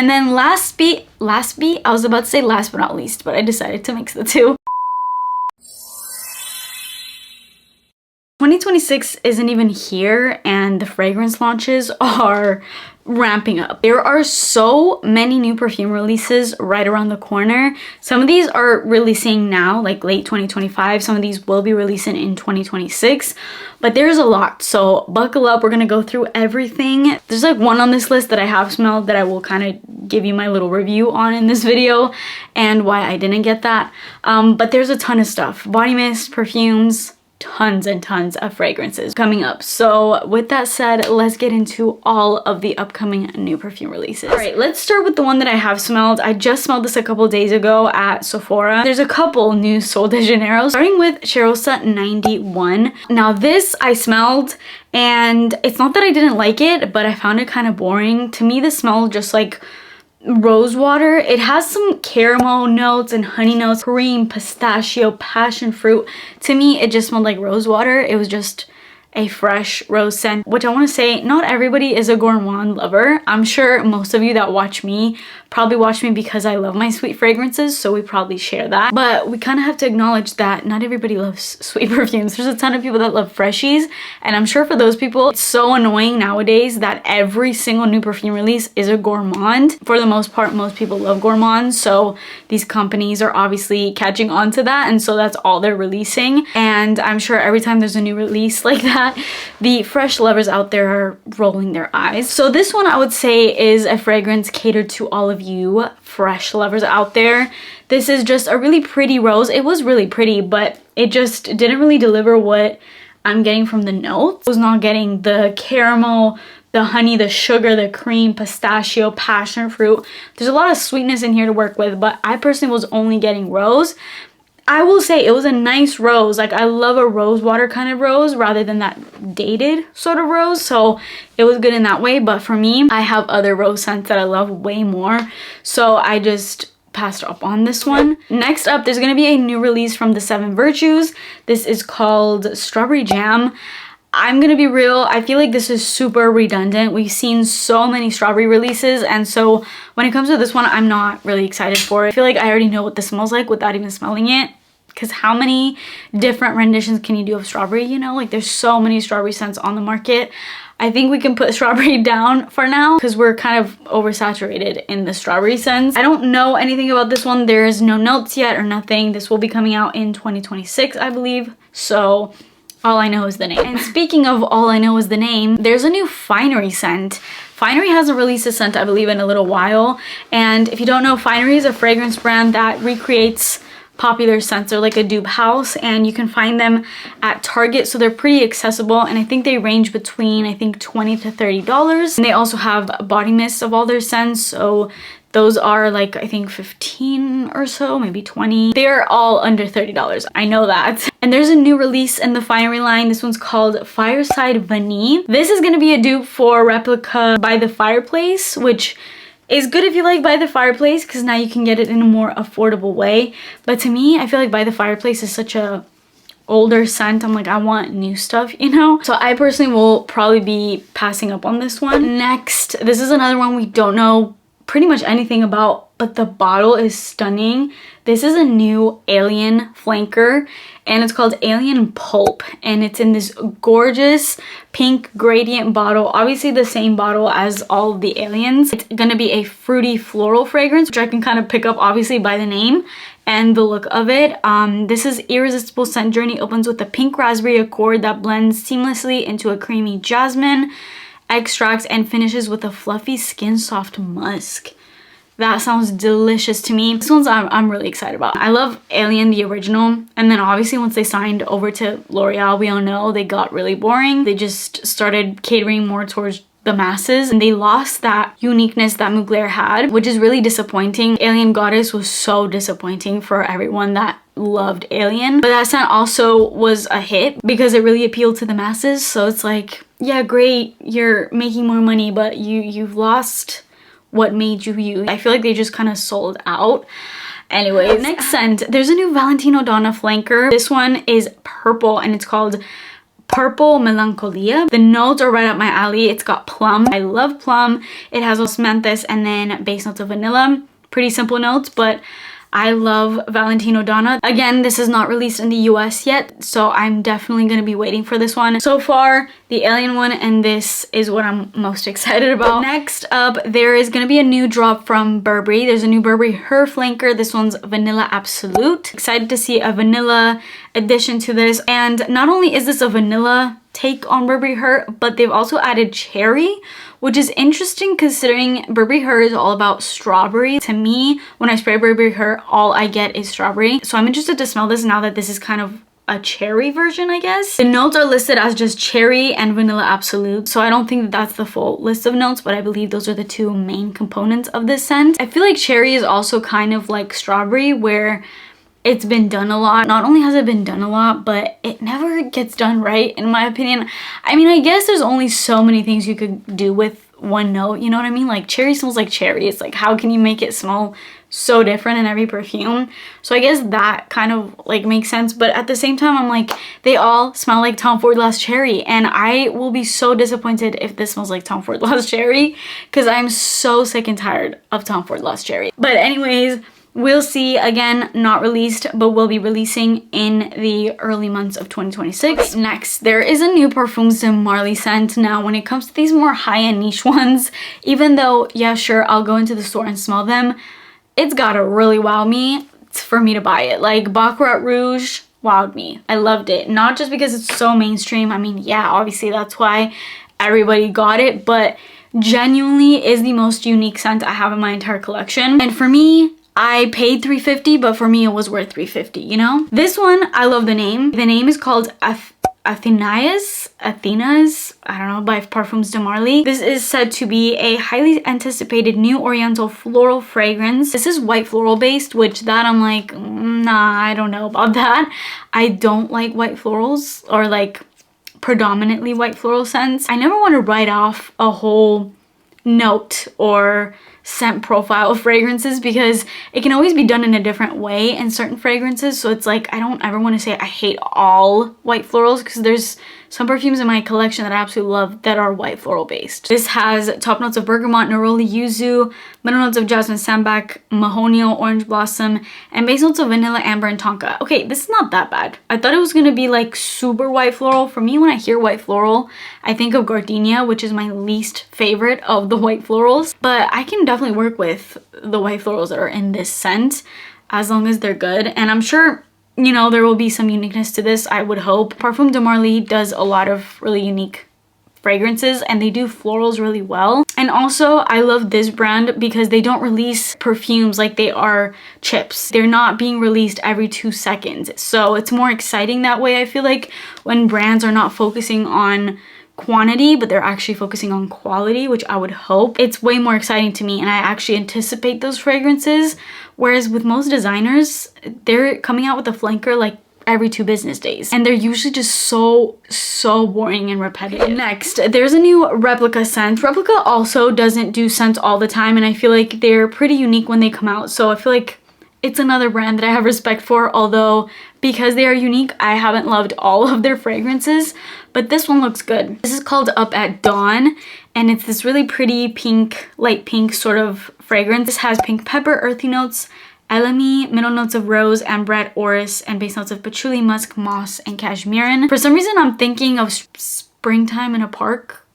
And then last beat, I was about to say last but not least, but I decided to mix the two. 2026 isn't even here and the fragrance launches are ramping up. There are so many new perfume releases right around the corner. Some of these are releasing now, like late 2025. Some of these will be releasing in 2026, but there's a lot. So buckle up, we're gonna go through everything. There's like one on this list that I have smelled that I will kind of give you my little review on in this video and why I didn't get that. But there's a ton of stuff. Body mist, perfumes, tons and tons of fragrances coming up. So with that said, let's get into all of the upcoming new perfume releases. All right, let's start with the one that I have smelled. I just smelled this a couple days ago at Sephora. There's a couple new Sol de Janeiro, starting with Cheirosa 91. Now this I smelled and it's not that I didn't like it, but I found it kind of boring. To me, the smell just like rose water. It has some caramel notes and honey notes, cream, pistachio, passion fruit. To me, it just smelled like rose water. It was just a fresh rose scent, which I want to say, not everybody is a gourmand lover. I'm sure most of you that watch me probably watch me because I love my sweet fragrances, so we probably share that. But we kind of have to acknowledge that not everybody loves sweet perfumes. There's a ton of people that love freshies, and I'm sure for those people, it's so annoying nowadays that every single new perfume release is a gourmand. For the most part, most people love gourmands, so these companies are obviously catching on to that, and so that's all they're releasing. And I'm sure every time there's a new release like that, the fresh lovers out there are rolling their eyes. So this one I would say is a fragrance catered to all of you fresh lovers out there. This is just a really pretty rose. It was really pretty, but it just didn't really deliver what I'm getting from the notes. I was not getting the caramel, the honey, the sugar, the cream, pistachio, passion fruit. There's a lot of sweetness in here to work with, but I personally was only getting rose. I will say it was a nice rose. Like, I love a rose water kind of rose rather than that dated sort of rose. So it was good in that way. But for me, I have other rose scents that I love way more. So I just passed up on this one. Next up, there's going to be a new release from the Seven Virtues. This is called Strawberry Jam. I'm gonna be real, I feel like this is super redundant. We've seen so many strawberry releases, and so when it comes to this one, I'm not really excited for it. I feel like I already know what this smells like without even smelling it, because how many different renditions can you do of strawberry, you know? Like, there's so many strawberry scents on the market. I think we can put strawberry down for now because we're kind of oversaturated in the strawberry scents. I don't know anything about this one. There's no notes yet or nothing. This will be coming out in 2026, I believe. So all I know is the name. And speaking of all I know is the name, there's a new Finery scent. Finery hasn't released a scent, I believe, in a little while. And if you don't know, Finery is a fragrance brand that recreates popular scents. They're like a dupe house, and you can find them at Target, so they're pretty accessible, and I think they range between, I think, $20 to $30. And they also have body mists of all their scents, so those are like, I think 15 or so, maybe 20. They're all under $30. I know that. And there's a new release in the Finery line. This one's called Fireside Vanille. This is gonna be a dupe for Replica By the Fireplace, which is good if you like By the Fireplace, because now you can get it in a more affordable way. But to me, I feel like By the Fireplace is such a older scent. I'm like, I want new stuff, you know? So I personally will probably be passing up on this one. Next, this is another one we don't know pretty much anything about, but the bottle is stunning. This is a new Alien flanker, and it's called Alien Pulp, and it's in this gorgeous pink gradient bottle, obviously the same bottle as all of the Aliens. It's gonna be a fruity floral fragrance, which I can kind of pick up obviously by the name and the look of it. This is Irresistible Scent Journey opens with a pink raspberry accord that blends seamlessly into a creamy jasmine extracts and finishes with a fluffy skin soft musk. That sounds delicious to me. This one's I'm really excited about. I love Alien the original, and then obviously once they signed over to L'Oreal, we all know they got really boring. They just started catering more towards the masses, and they lost that uniqueness that Mugler had, which is really disappointing. Alien Goddess was so disappointing for everyone that loved Alien, but that scent also was a hit because it really appealed to the masses. So it's like, yeah, great, you're making more money, but you've lost what made you you. I feel like they just kind of sold out. Anyways, next scent, there's a new Valentino Donna flanker. This one is purple, and it's called Purple Melancholia. The notes are right up my alley. It's got plum. I love plum. It has osmanthus and then base notes of vanilla. Pretty simple notes, but I love Valentino Donna. Again, this is not released in the US yet, so I'm definitely going to be waiting for this one. So far, the Alien one and this is what I'm most excited about. Next up, there is going to be a new drop from Burberry. There's a new Burberry Her Flanker. This one's Vanilla Absolute. Excited to see a vanilla addition to this. And not only is this a vanilla take on Burberry Her, but they've also added cherry, which is interesting considering Burberry Her is all about strawberry. To me, when I spray Burberry Her, all I get is strawberry. So I'm interested to smell this now that this is kind of a cherry version, I guess. The notes are listed as just cherry and vanilla absolute, so I don't think that that's the full list of notes, but I believe those are the two main components of this scent. I feel like cherry is also kind of like strawberry, where it's been done a lot. Not only has it been done a lot, but it never gets done right, in my opinion. I mean, I guess there's only so many things you could do with one note, you know what I mean? Like, cherry smells like cherry. It's like, how can you make it smell so different in every perfume? So I guess that kind of like makes sense, but at the same time, I'm like, they all smell like Tom Ford Lost Cherry, and I will be so disappointed if this smells like Tom Ford Lost Cherry, because I'm so sick and tired of Tom Ford Lost Cherry. But anyways, we'll see. Again, not released, but will be releasing in the early months of 2026. Next, there is a new Parfums de Marly scent. Now, when it comes to these more high-end niche ones, even though, yeah, sure, I'll go into the store and smell them, it's gotta really wow me for me to buy it. Like, Baccarat Rouge wowed me. I loved it. Not just because it's so mainstream. I mean, yeah, obviously that's why everybody got it, but genuinely is the most unique scent I have in my entire collection. And for me, I paid $350, but for me it was worth $350, you know? This one, I love the name. The name is called Athena's, I don't know, by Parfums de Marly. This is said to be a highly anticipated new oriental floral fragrance. This is white floral based, which that I'm like, nah, I don't know about that. I don't like white florals, or like predominantly white floral scents. I never want to write off a whole note or scent profile of fragrances, because it can always be done in a different way in certain fragrances. So it's like, I don't ever want to say I hate all white florals, because there's some perfumes in my collection that I absolutely love that are white floral based. This has top notes of bergamot, neroli, yuzu, middle notes of jasmine, sambac, mahonio, orange blossom, and base notes of vanilla, amber, and tonka. Okay, this is not that bad. I thought it was gonna be like super white floral. For me, when I hear white floral, I think of gardenia, which is my least favorite of the white florals. But I can definitely work with the white florals that are in this scent as long as they're good. And I'm sure, you know, there will be some uniqueness to this, I would hope. Parfums de Marly does a lot of really unique fragrances, and they do florals really well. And also, I love this brand because they don't release perfumes like they are chips. They're not being released every 2 seconds. So it's more exciting that way, I feel like, when brands are not focusing on quantity, but they're actually focusing on quality, which I would hope. It's way more exciting to me, and I actually anticipate those fragrances. Whereas with most designers, they're coming out with a flanker like every 2 business days, and they're usually just so boring and repetitive. Next, there's a new Replica scent. Replica also doesn't do scents all the time, and I feel like they're pretty unique when they come out. So I feel like it's another brand that I have respect for, although because they are unique, I haven't loved all of their fragrances, but this one looks good. This is called Up at Dawn, and it's this really pretty pink, light pink sort of fragrance. This has pink pepper, earthy notes, elemi, middle notes of rose, ambrette, orris, and base notes of patchouli, musk, moss, and cashmere. For some reason, I'm thinking of Springtime in a Park.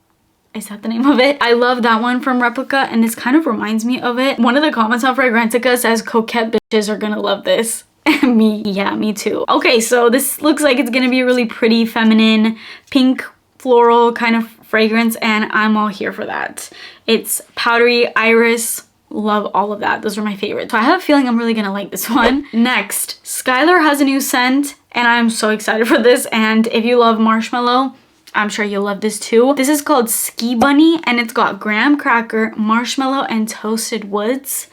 Is that the name of it? I love that one from Replica, and this kind of reminds me of it. One of the comments on Fragrantica says, coquette bitches are gonna love this. Me, yeah, me too. Okay, so this looks like it's gonna be a really pretty, feminine, pink, floral kind of fragrance, and I'm all here for that. It's powdery, iris, love all of that. Those are my favorites. So I have a feeling I'm really gonna like this one. Next, Skylar has a new scent, and I'm so excited for this, and if you love marshmallow, I'm sure you'll love this too. This is called Ski Bunny, and it's got graham cracker, marshmallow, and toasted woods.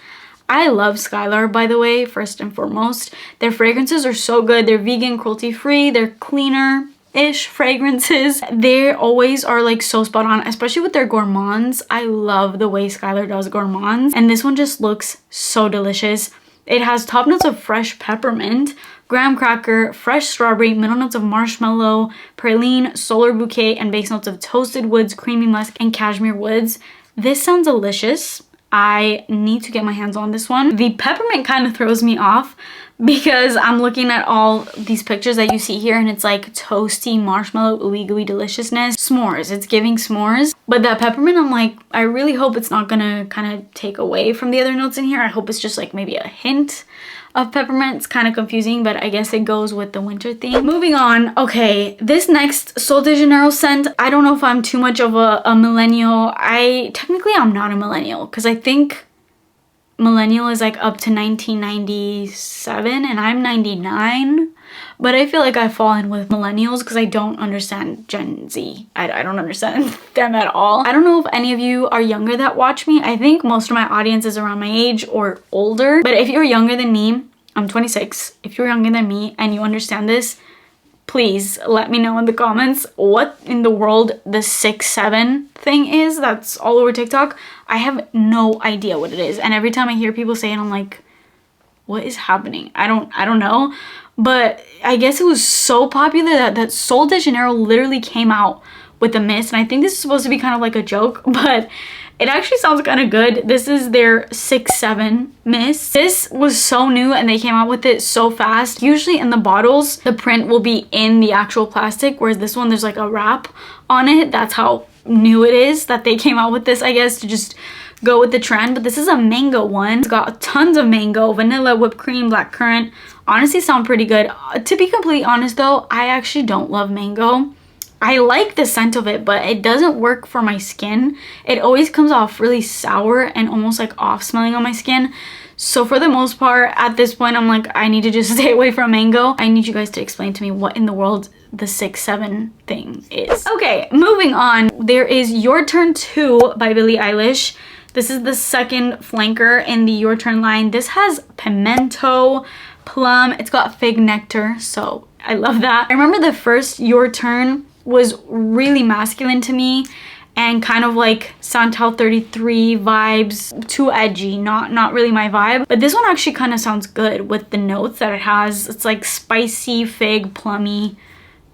I love Skylar, by the way, first and foremost. Their fragrances are so good. They're vegan, cruelty-free, they're cleaner-ish fragrances. They always are like so spot on, especially with their gourmands. I love the way Skylar does gourmands, and this one just looks so delicious. It has top notes of fresh peppermint, graham cracker, fresh strawberry, middle notes of marshmallow, praline, solar bouquet, and base notes of toasted woods, creamy musk, and cashmere woods. This sounds delicious. I need to get my hands on this one. The peppermint kind of throws me off because I'm looking at all these pictures that you see here and it's like toasty marshmallow ooey gooey deliciousness. S'mores, it's giving s'mores. But that peppermint, I'm like, I really hope it's not gonna kind of take away from the other notes in here. I hope it's just like maybe a hint of peppermint. It's kind of confusing, but I guess it goes with the winter theme. Moving on. Okay, this next Sol de Janeiro scent, I don't know if I'm too much of a millennial. Technically I'm not a millennial because I think millennial is like up to 1997 and I'm 99, but I feel like I fall in with millennials because I don't understand Gen Z. I don't understand them at all. I don't know if any of you are younger that watch me. I think most of my audience is around my age or older, but if you're younger than me, I'm 26. If you're younger than me and you understand this, please let me know in the comments what in the world the 6'7" thing is that's all over TikTok. I have no idea what it is, and every time I hear people say it, I'm like, what is happening? I don't know. But I guess it was so popular that Sol de Janeiro literally came out with a mist, and I think this is supposed to be kind of like a joke, but it actually sounds kind of good. This is their 6'7" mist. This was so new and they came out with it so fast. Usually in the bottles, the print will be in the actual plastic, whereas this one, there's like a wrap on it. That's how new it is that they came out with this, I guess, to just go with the trend. But this is a mango one. It's got tons of mango, vanilla, whipped cream, blackcurrant. Honestly, sound pretty good. To be completely honest though, I actually don't love mango. I like the scent of it, but it doesn't work for my skin. It always comes off really sour and almost like off smelling on my skin. So for the most part, at this point, I'm like, I need to just stay away from mango. I need you guys to explain to me what in the world the 6'7" thing is. Okay, moving on. There is Your Turn 2 by Billie Eilish. This is the second flanker in the Your Turn line. This has pimento, plum. It's got fig nectar, so I love that. I remember the first Your Turn was really masculine to me and kind of like Santal 33 vibes, too edgy, not really my vibe. But this one actually kind of sounds good with the notes that it has. It's like spicy, fig, plummy,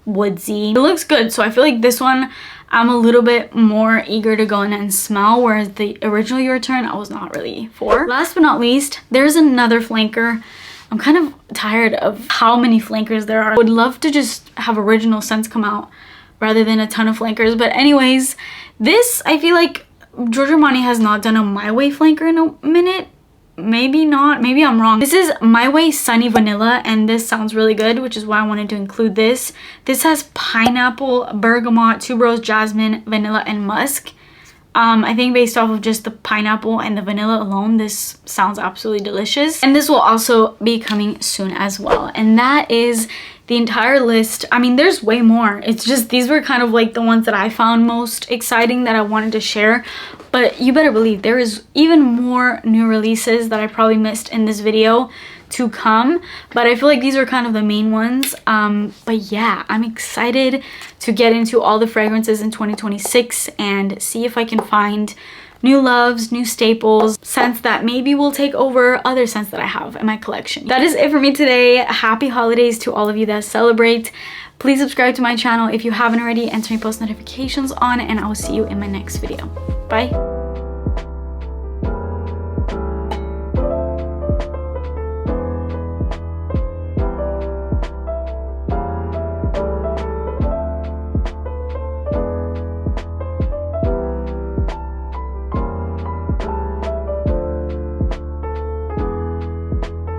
woodsy. It looks good, so I feel like this one I'm a little bit more eager to go in and smell, whereas the original Your Turn I was not really for. Last but not least, there's another flanker. I'm kind of tired of how many flankers there are. I would love to just have original scents come out rather than a ton of flankers. But anyways, this, I feel like Giorgio Armani has not done a My Way flanker in a minute. Maybe not, maybe I'm wrong. This is My Way Sunny Vanilla, and this sounds really good, which is why I wanted to include this. This has pineapple, bergamot, tuberose, jasmine, vanilla, and musk. I think based off of just the pineapple and the vanilla alone, this sounds absolutely delicious. And this will also be coming soon as well. And that is the entire list. I mean, there's way more. It's just these were kind of like the ones that I found most exciting that I wanted to share. But you better believe there is even more new releases that I probably missed in this video to come, but I feel like these are kind of the main ones. But yeah, I'm excited to get into all the fragrances in 2026 and see if I can find new loves, new staples, scents that maybe will take over other scents that I have in my collection. That is it for me today. Happy holidays to all of you that celebrate. Please subscribe to my channel if you haven't already and turn your post notifications on, and I will see you in my next video. Bye.